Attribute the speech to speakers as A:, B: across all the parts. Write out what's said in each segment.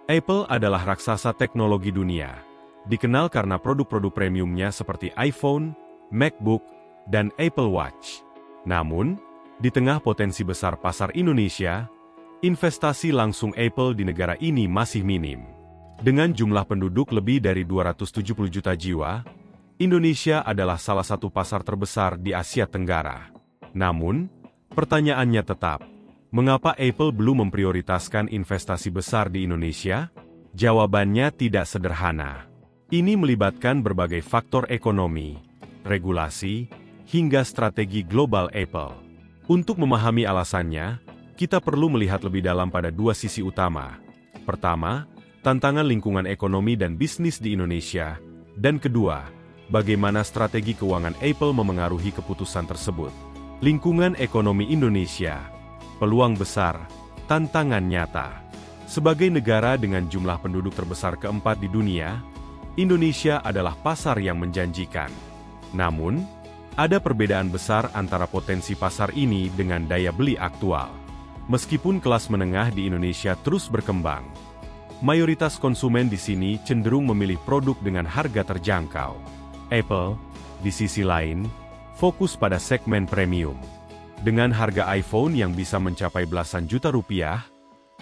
A: Apple adalah raksasa teknologi dunia, dikenal karena produk-produk premiumnya seperti iPhone, MacBook, dan Apple Watch. Namun, di tengah potensi besar pasar Indonesia, investasi langsung Apple di negara ini masih minim. Dengan jumlah penduduk lebih dari 270 juta jiwa, Indonesia adalah salah satu pasar terbesar di Asia Tenggara. Namun, pertanyaannya tetap, mengapa Apple belum memprioritaskan investasi besar di Indonesia? Jawabannya tidak sederhana. Ini melibatkan berbagai faktor ekonomi, regulasi, hingga strategi global Apple. Untuk memahami alasannya, kita perlu melihat lebih dalam pada dua sisi utama. Pertama, tantangan lingkungan ekonomi dan bisnis di Indonesia, dan kedua, bagaimana strategi keuangan Apple memengaruhi keputusan tersebut. Lingkungan ekonomi Indonesia, peluang besar, tantangan nyata. Sebagai negara dengan jumlah penduduk terbesar keempat di dunia, Indonesia adalah pasar yang menjanjikan. Namun, ada perbedaan besar antara potensi pasar ini dengan daya beli aktual. Meskipun kelas menengah di Indonesia terus berkembang, mayoritas konsumen di sini cenderung memilih produk dengan harga terjangkau. Apple, di sisi lain, fokus pada segmen premium. Dengan harga iPhone yang bisa mencapai belasan juta rupiah,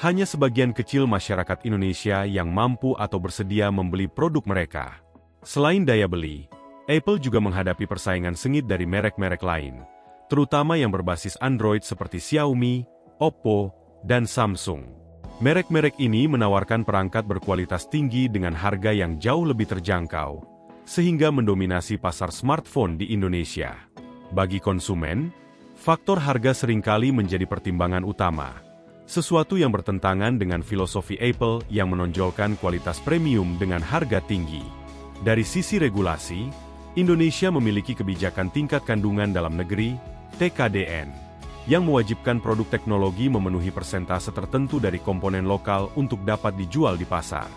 A: hanya sebagian kecil masyarakat Indonesia yang mampu atau bersedia membeli produk mereka. Selain daya beli, Apple juga menghadapi persaingan sengit dari merek-merek lain, terutama yang berbasis Android seperti Xiaomi, Oppo, dan Samsung. Merek-merek ini menawarkan perangkat berkualitas tinggi dengan harga yang jauh lebih terjangkau, sehingga mendominasi pasar smartphone di Indonesia. Bagi konsumen, faktor harga seringkali menjadi pertimbangan utama, sesuatu yang bertentangan dengan filosofi Apple yang menonjolkan kualitas premium dengan harga tinggi. Dari sisi regulasi, Indonesia memiliki kebijakan tingkat kandungan dalam negeri, TKDN, yang mewajibkan produk teknologi memenuhi persentase tertentu dari komponen lokal untuk dapat dijual di pasar.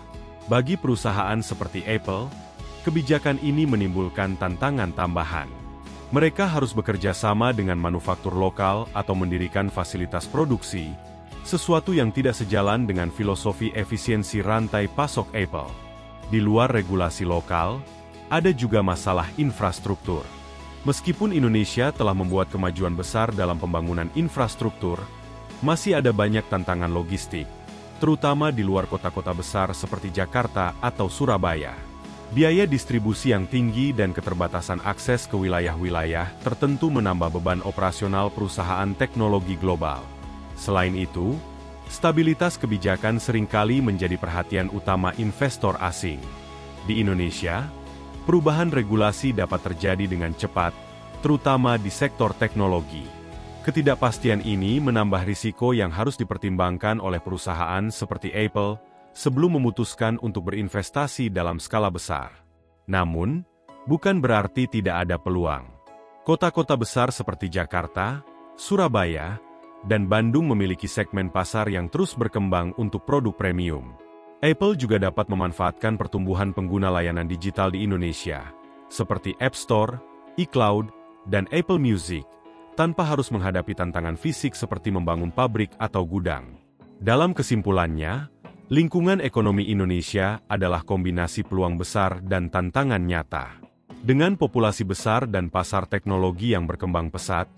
A: Bagi perusahaan seperti Apple, kebijakan ini menimbulkan tantangan tambahan. Mereka harus bekerja sama dengan manufaktur lokal atau mendirikan fasilitas produksi, sesuatu yang tidak sejalan dengan filosofi efisiensi rantai pasok Apple. Di luar regulasi lokal, ada juga masalah infrastruktur. Meskipun Indonesia telah membuat kemajuan besar dalam pembangunan infrastruktur, masih ada banyak tantangan logistik, terutama di luar kota-kota besar seperti Jakarta atau Surabaya. Biaya distribusi yang tinggi dan keterbatasan akses ke wilayah-wilayah tertentu menambah beban operasional perusahaan teknologi global. Selain itu, stabilitas kebijakan seringkali menjadi perhatian utama investor asing. Di Indonesia, perubahan regulasi dapat terjadi dengan cepat, terutama di sektor teknologi. Ketidakpastian ini menambah risiko yang harus dipertimbangkan oleh perusahaan seperti Apple sebelum memutuskan untuk berinvestasi dalam skala besar. Namun, bukan berarti tidak ada peluang. Kota-kota besar seperti Jakarta, Surabaya, dan Bandung memiliki segmen pasar yang terus berkembang untuk produk premium. Apple juga dapat memanfaatkan pertumbuhan pengguna layanan digital di Indonesia, seperti App Store, iCloud, dan Apple Music, tanpa harus menghadapi tantangan fisik seperti membangun pabrik atau gudang. Dalam kesimpulannya, lingkungan ekonomi Indonesia adalah kombinasi peluang besar dan tantangan nyata. Dengan populasi besar dan pasar teknologi yang berkembang pesat,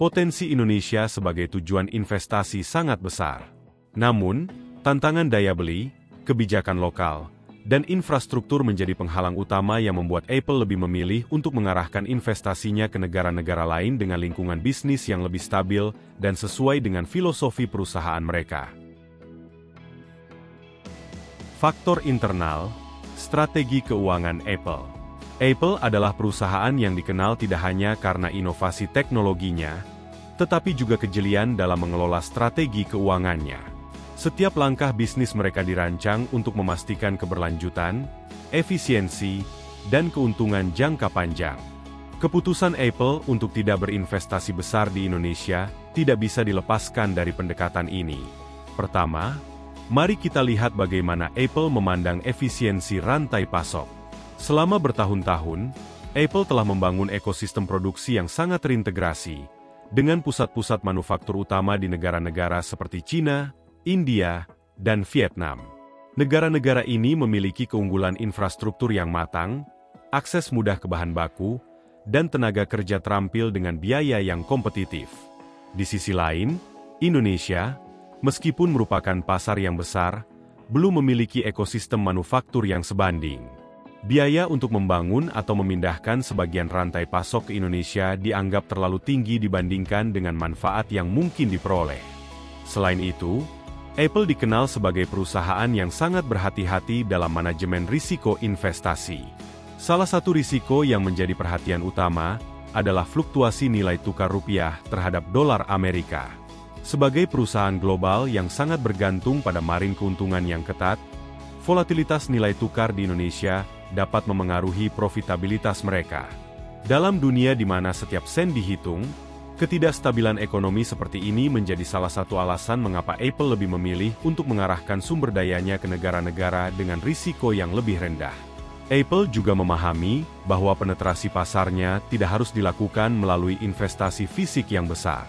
A: potensi Indonesia sebagai tujuan investasi sangat besar. Namun, tantangan daya beli, kebijakan lokal, dan infrastruktur menjadi penghalang utama yang membuat Apple lebih memilih untuk mengarahkan investasinya ke negara-negara lain dengan lingkungan bisnis yang lebih stabil dan sesuai dengan filosofi perusahaan mereka. Faktor internal, strategi keuangan Apple. Apple adalah perusahaan yang dikenal tidak hanya karena inovasi teknologinya, tetapi juga kejelian dalam mengelola strategi keuangannya. Setiap langkah bisnis mereka dirancang untuk memastikan keberlanjutan, efisiensi, dan keuntungan jangka panjang. Keputusan Apple untuk tidak berinvestasi besar di Indonesia tidak bisa dilepaskan dari pendekatan ini. Pertama, mari kita lihat bagaimana Apple memandang efisiensi rantai pasok. Selama bertahun-tahun, Apple telah membangun ekosistem produksi yang sangat terintegrasi, dengan pusat-pusat manufaktur utama di negara-negara seperti China, India, dan Vietnam. Negara-negara ini memiliki keunggulan infrastruktur yang matang, akses mudah ke bahan baku, dan tenaga kerja terampil dengan biaya yang kompetitif. Di sisi lain, Indonesia, meskipun merupakan pasar yang besar, belum memiliki ekosistem manufaktur yang sebanding. Biaya untuk membangun atau memindahkan sebagian rantai pasok ke Indonesia dianggap terlalu tinggi dibandingkan dengan manfaat yang mungkin diperoleh. Selain itu, Apple dikenal sebagai perusahaan yang sangat berhati-hati dalam manajemen risiko investasi. Salah satu risiko yang menjadi perhatian utama adalah fluktuasi nilai tukar rupiah terhadap dolar Amerika. Sebagai perusahaan global yang sangat bergantung pada margin keuntungan yang ketat, volatilitas nilai tukar di Indonesia dapat memengaruhi profitabilitas mereka. Dalam dunia di mana setiap sen dihitung, ketidakstabilan ekonomi seperti ini menjadi salah satu alasan mengapa Apple lebih memilih untuk mengarahkan sumber dayanya ke negara-negara dengan risiko yang lebih rendah. Apple juga memahami bahwa penetrasi pasarnya tidak harus dilakukan melalui investasi fisik yang besar.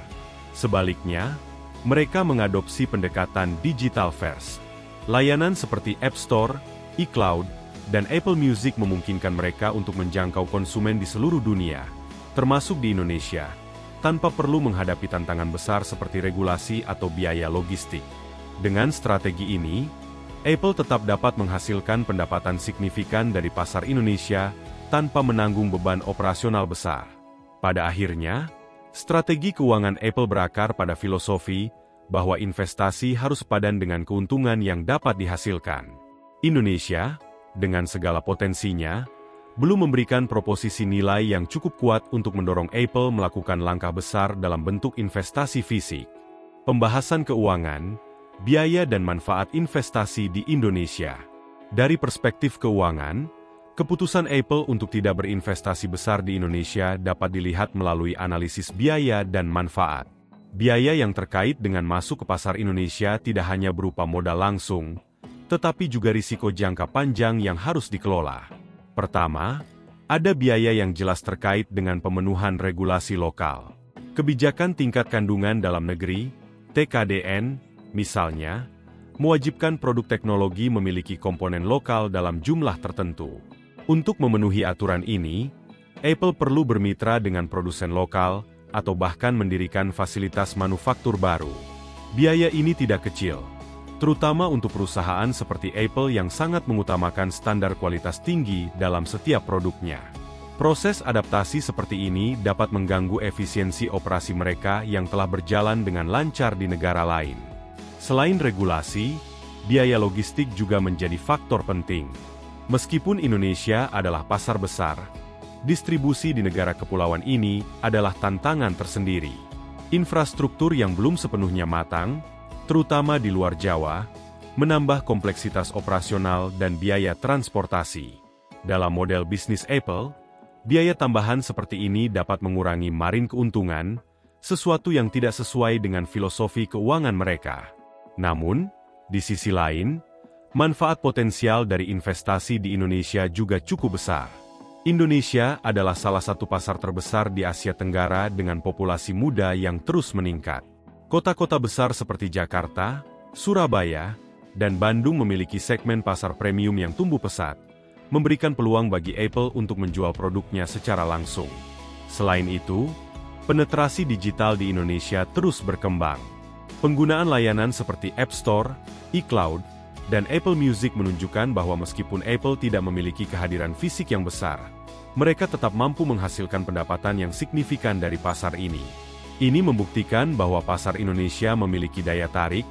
A: Sebaliknya, mereka mengadopsi pendekatan digital first. Layanan seperti App Store, iCloud, dan Apple Music memungkinkan mereka untuk menjangkau konsumen di seluruh dunia, termasuk di Indonesia, tanpa perlu menghadapi tantangan besar seperti regulasi atau biaya logistik. Dengan strategi ini, Apple tetap dapat menghasilkan pendapatan signifikan dari pasar Indonesia tanpa menanggung beban operasional besar. Pada akhirnya, strategi keuangan Apple berakar pada filosofi bahwa investasi harus sepadan dengan keuntungan yang dapat dihasilkan. Indonesia, dengan segala potensinya, belum memberikan proposisi nilai yang cukup kuat untuk mendorong Apple melakukan langkah besar dalam bentuk investasi fisik. Pembahasan keuangan, biaya dan manfaat investasi di Indonesia. Dari perspektif keuangan, keputusan Apple untuk tidak berinvestasi besar di Indonesia dapat dilihat melalui analisis biaya dan manfaat. Biaya yang terkait dengan masuk ke pasar Indonesia tidak hanya berupa modal langsung, tetapi juga risiko jangka panjang yang harus dikelola. Pertama, ada biaya yang jelas terkait dengan pemenuhan regulasi lokal. Kebijakan tingkat kandungan dalam negeri, TKDN, misalnya, mewajibkan produk teknologi memiliki komponen lokal dalam jumlah tertentu. Untuk memenuhi aturan ini, Apple perlu bermitra dengan produsen lokal atau bahkan mendirikan fasilitas manufaktur baru. Biaya ini tidak kecil, terutama untuk perusahaan seperti Apple yang sangat mengutamakan standar kualitas tinggi dalam setiap produknya. Proses adaptasi seperti ini dapat mengganggu efisiensi operasi mereka yang telah berjalan dengan lancar di negara lain. Selain regulasi, biaya logistik juga menjadi faktor penting. Meskipun Indonesia adalah pasar besar, distribusi di negara kepulauan ini adalah tantangan tersendiri. Infrastruktur yang belum sepenuhnya matang, terutama di luar Jawa, menambah kompleksitas operasional dan biaya transportasi. Dalam model bisnis Apple, biaya tambahan seperti ini dapat mengurangi margin keuntungan, sesuatu yang tidak sesuai dengan filosofi keuangan mereka. Namun, di sisi lain, manfaat potensial dari investasi di Indonesia juga cukup besar. Indonesia adalah salah satu pasar terbesar di Asia Tenggara dengan populasi muda yang terus meningkat. Kota-kota besar seperti Jakarta, Surabaya, dan Bandung memiliki segmen pasar premium yang tumbuh pesat, memberikan peluang bagi Apple untuk menjual produknya secara langsung. Selain itu, penetrasi digital di Indonesia terus berkembang. Penggunaan layanan seperti App Store, iCloud, dan Apple Music menunjukkan bahwa meskipun Apple tidak memiliki kehadiran fisik yang besar, mereka tetap mampu menghasilkan pendapatan yang signifikan dari pasar ini. Ini membuktikan bahwa pasar Indonesia memiliki daya tarik,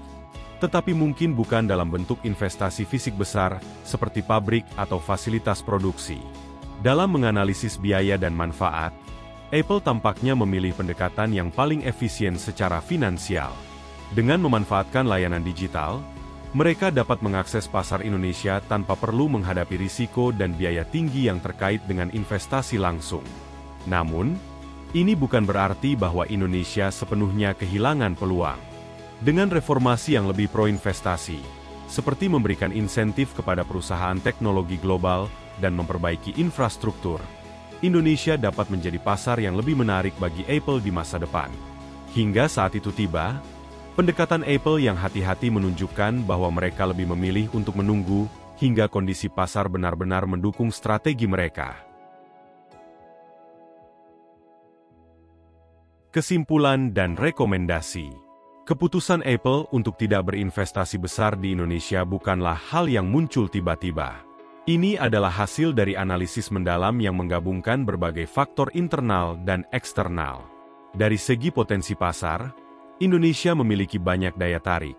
A: tetapi mungkin bukan dalam bentuk investasi fisik besar seperti pabrik atau fasilitas produksi. Dalam menganalisis biaya dan manfaat, Apple tampaknya memilih pendekatan yang paling efisien secara finansial. Dengan memanfaatkan layanan digital, mereka dapat mengakses pasar Indonesia tanpa perlu menghadapi risiko dan biaya tinggi yang terkait dengan investasi langsung. Namun, ini bukan berarti bahwa Indonesia sepenuhnya kehilangan peluang. Dengan reformasi yang lebih pro-investasi, seperti memberikan insentif kepada perusahaan teknologi global dan memperbaiki infrastruktur, Indonesia dapat menjadi pasar yang lebih menarik bagi Apple di masa depan. Hingga saat itu tiba, Pendekatan Apple yang hati-hati menunjukkan bahwa mereka lebih memilih untuk menunggu hingga kondisi pasar benar-benar mendukung strategi mereka. Kesimpulan dan rekomendasi. Keputusan Apple untuk tidak berinvestasi besar di Indonesia bukanlah hal yang muncul tiba-tiba. Ini adalah hasil dari analisis mendalam yang menggabungkan berbagai faktor internal dan eksternal. Dari segi potensi pasar, Indonesia memiliki banyak daya tarik,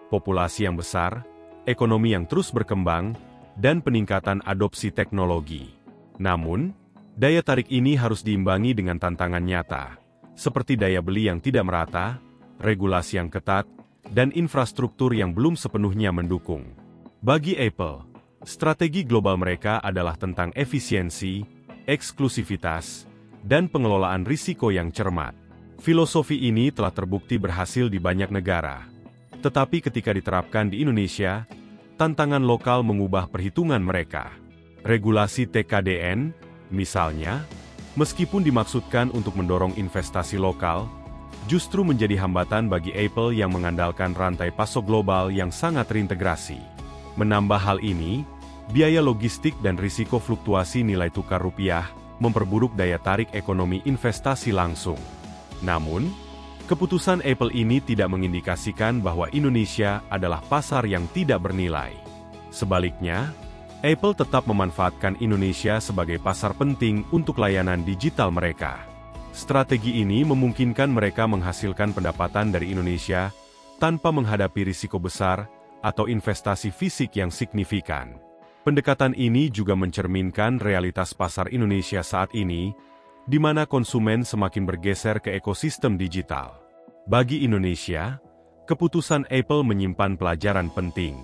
A: populasi yang besar, ekonomi yang terus berkembang, dan peningkatan adopsi teknologi. Namun, daya tarik ini harus diimbangi dengan tantangan nyata, seperti daya beli yang tidak merata, regulasi yang ketat, dan infrastruktur yang belum sepenuhnya mendukung. Bagi Apple, strategi global mereka adalah tentang efisiensi, eksklusivitas, dan pengelolaan risiko yang cermat. Filosofi ini telah terbukti berhasil di banyak negara. Tetapi ketika diterapkan di Indonesia, tantangan lokal mengubah perhitungan mereka. Regulasi TKDN, misalnya, meskipun dimaksudkan untuk mendorong investasi lokal, justru menjadi hambatan bagi Apple yang mengandalkan rantai pasok global yang sangat terintegrasi. Menambah hal ini, biaya logistik dan risiko fluktuasi nilai tukar rupiah memperburuk daya tarik ekonomi investasi langsung. Namun, keputusan Apple ini tidak mengindikasikan bahwa Indonesia adalah pasar yang tidak bernilai. Sebaliknya, Apple tetap memanfaatkan Indonesia sebagai pasar penting untuk layanan digital mereka. Strategi ini memungkinkan mereka menghasilkan pendapatan dari Indonesia tanpa menghadapi risiko besar atau investasi fisik yang signifikan. Pendekatan ini juga mencerminkan realitas pasar Indonesia saat ini, di mana konsumen semakin bergeser ke ekosistem digital. Bagi Indonesia, keputusan Apple menyimpan pelajaran penting.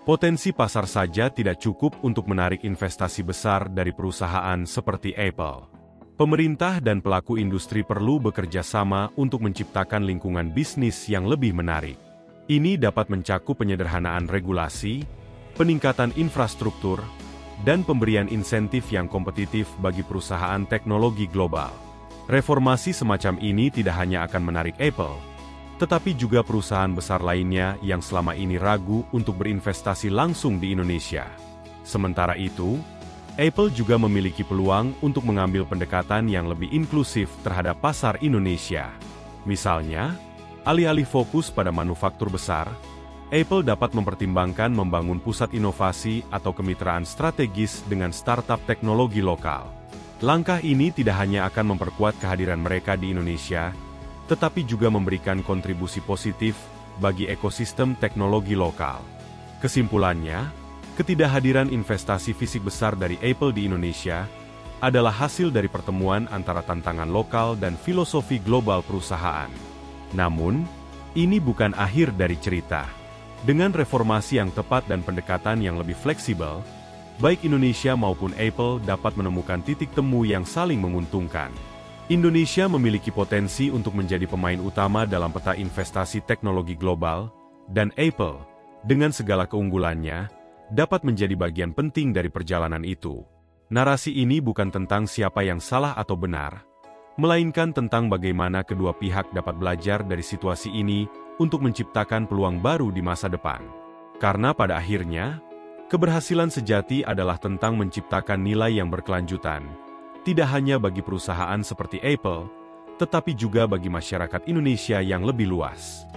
A: Potensi pasar saja tidak cukup untuk menarik investasi besar dari perusahaan seperti Apple. Pemerintah dan pelaku industri perlu bekerja sama untuk menciptakan lingkungan bisnis yang lebih menarik. Ini dapat mencakup penyederhanaan regulasi, peningkatan infrastruktur, dan pemberian insentif yang kompetitif bagi perusahaan teknologi global. Reformasi semacam ini tidak hanya akan menarik Apple, tetapi juga perusahaan besar lainnya yang selama ini ragu untuk berinvestasi langsung di Indonesia. Sementara itu, Apple juga memiliki peluang untuk mengambil pendekatan yang lebih inklusif terhadap pasar Indonesia. Misalnya, alih-alih fokus pada manufaktur besar, Apple dapat mempertimbangkan membangun pusat inovasi atau kemitraan strategis dengan startup teknologi lokal. Langkah ini tidak hanya akan memperkuat kehadiran mereka di Indonesia, tetapi juga memberikan kontribusi positif bagi ekosistem teknologi lokal. Kesimpulannya, ketidakhadiran investasi fisik besar dari Apple di Indonesia adalah hasil dari pertemuan antara tantangan lokal dan filosofi global perusahaan. Namun, ini bukan akhir dari cerita. Dengan reformasi yang tepat dan pendekatan yang lebih fleksibel, baik Indonesia maupun Apple dapat menemukan titik temu yang saling menguntungkan. Indonesia memiliki potensi untuk menjadi pemain utama dalam peta investasi teknologi global, dan Apple, dengan segala keunggulannya, dapat menjadi bagian penting dari perjalanan itu. Narasi ini bukan tentang siapa yang salah atau benar, melainkan tentang bagaimana kedua pihak dapat belajar dari situasi ini untuk menciptakan peluang baru di masa depan. Karena pada akhirnya, keberhasilan sejati adalah tentang menciptakan nilai yang berkelanjutan, tidak hanya bagi perusahaan seperti Apple, tetapi juga bagi masyarakat Indonesia yang lebih luas.